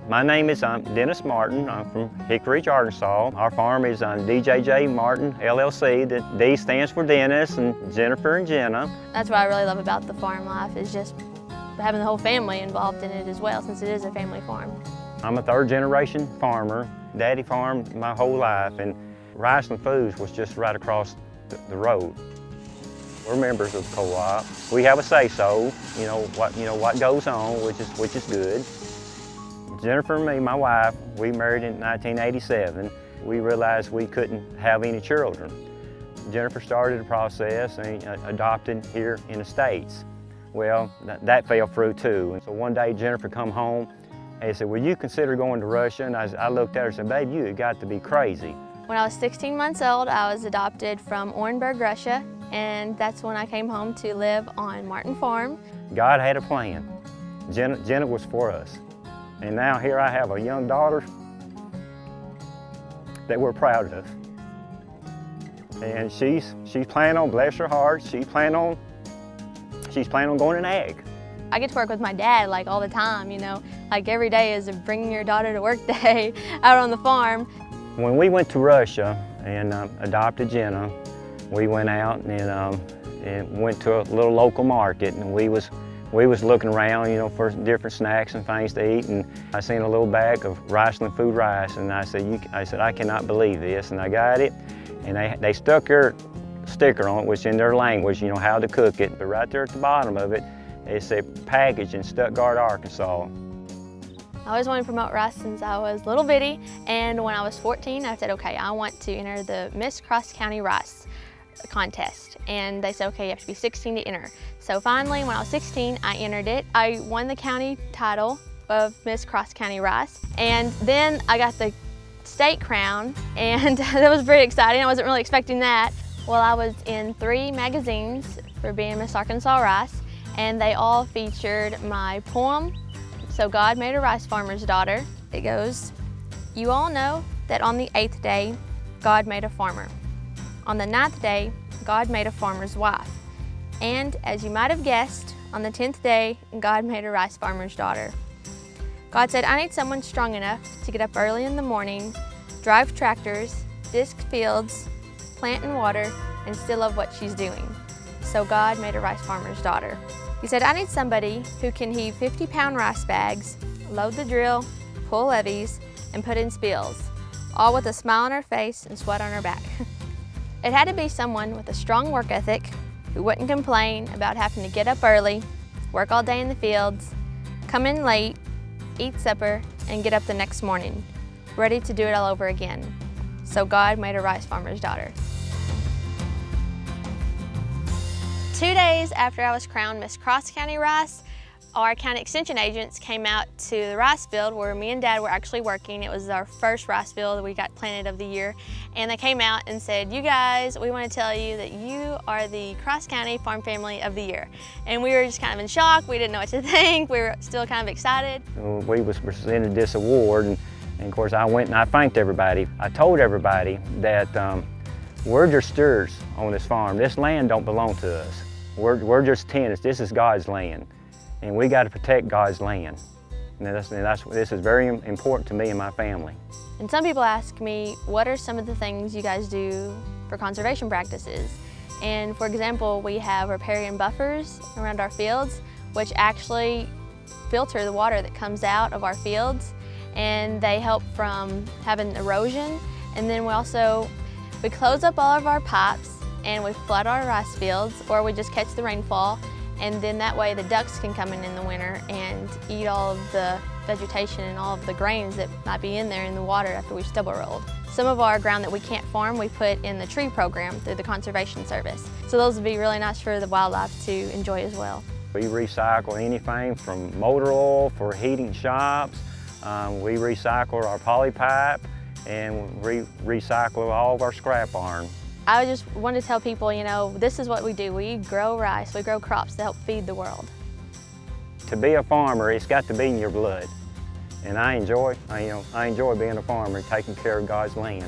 My name is Dennis Martin. I'm from Hickory Ridge, Arkansas. Our farm is on DJJ Martin, LLC. The D stands for Dennis and Jennifer and Jenna. That's what I really love about the farm life, is just having the whole family involved in it as well, since it is a family farm. I'm a third-generation farmer. Daddy farmed my whole life, and Riceland Foods was just right across the road. We're members of the co-op. We have a say-so, you know what goes on, which is good. Jennifer and me, my wife, we married in 1987. We realized we couldn't have any children. Jennifer started a process and adopted here in the States. Well, that fell through too. And so one day Jennifer come home and said, "Will you consider going to Russia?" And I looked at her and said, "Babe, you have got to be crazy." When I was 16 months old, I was adopted from Orenburg, Russia, and that's when I came home to live on Martin Farm. God had a plan. Jenna was for us. And now here I have a young daughter that we're proud of. And she's planning on, bless her heart, she's planning on going in ag. I get to work with my dad like all the time, you know. Like every day is a bringing your daughter to work day out on the farm. When we went to Russia and adopted Jenna, we went out and went to a little local market, and we was looking around, you know, for different snacks and things to eat, and I seen a little bag of Riceland food rice, and I said, I cannot believe this, and I got it, and they stuck their sticker on it, which in their language, you know, how to cook it, but right there at the bottom of it, it said packaged in Stuttgart, Arkansas. I always wanted to promote rice since I was little bitty, and when I was 14, I said, okay, I want to enter the Miss Cross County Rice contest, and they said, okay, you have to be 16 to enter. So finally, when I was 16, I entered it. I won the county title of Miss Cross County Rice, and then I got the state crown, and that was very exciting. I wasn't really expecting that. Well, I was in 3 magazines for being Miss Arkansas Rice, and they all featured my poem, "So God Made a Rice Farmer's Daughter." It goes, "You all know that on the 8th day, God made a farmer. On the 9th day, God made a farmer's wife. And as you might have guessed, on the 10th day, God made a rice farmer's daughter. God said, I need someone strong enough to get up early in the morning, drive tractors, disc fields, plant and water, and still love what she's doing. So God made a rice farmer's daughter. He said, I need somebody who can heave 50-pound rice bags, load the drill, pull levees, and put in spills, all with a smile on her face and sweat on her back. It had to be someone with a strong work ethic, who wouldn't complain about having to get up early, work all day in the fields, come in late, eat supper, and get up the next morning, ready to do it all over again. So God made a rice farmer's daughter." 2 days after I was crowned Miss Cross County Rice, our county extension agents came out to the rice field where me and Dad were actually working. It was our first rice field that we got planted of the year. And they came out and said, you guys, we want to tell you that you are the Cross County Farm Family of the Year. And we were just kind of in shock. We didn't know what to think. We were still kind of excited. We was presented this award, and of course I went and I thanked everybody. I told everybody that we're just stewards on this farm. This land don't belong to us. We're just tenants. This is God's land. And we got to protect God's land. And this is very important to me and my family. And some people ask me, what are some of the things you guys do for conservation practices? And for example, we have riparian buffers around our fields, which actually filter the water that comes out of our fields, and they help from having erosion. And then we close up all of our pipes and we flood our rice fields, or we just catch the rainfall. And then that way the ducks can come in the winter and eat all of the vegetation and all of the grains that might be in there in the water after we've stubble rolled. Some of our ground that we can't farm, we put in the tree program through the Conservation Service. So those would be really nice for the wildlife to enjoy as well. We recycle anything from motor oil for heating shops. We recycle our poly pipe, and recycle all of our scrap iron. I just want to tell people, you know, this is what we do. We grow rice, we grow crops to help feed the world. To be a farmer, it's got to be in your blood. And I enjoy being a farmer, taking care of God's land.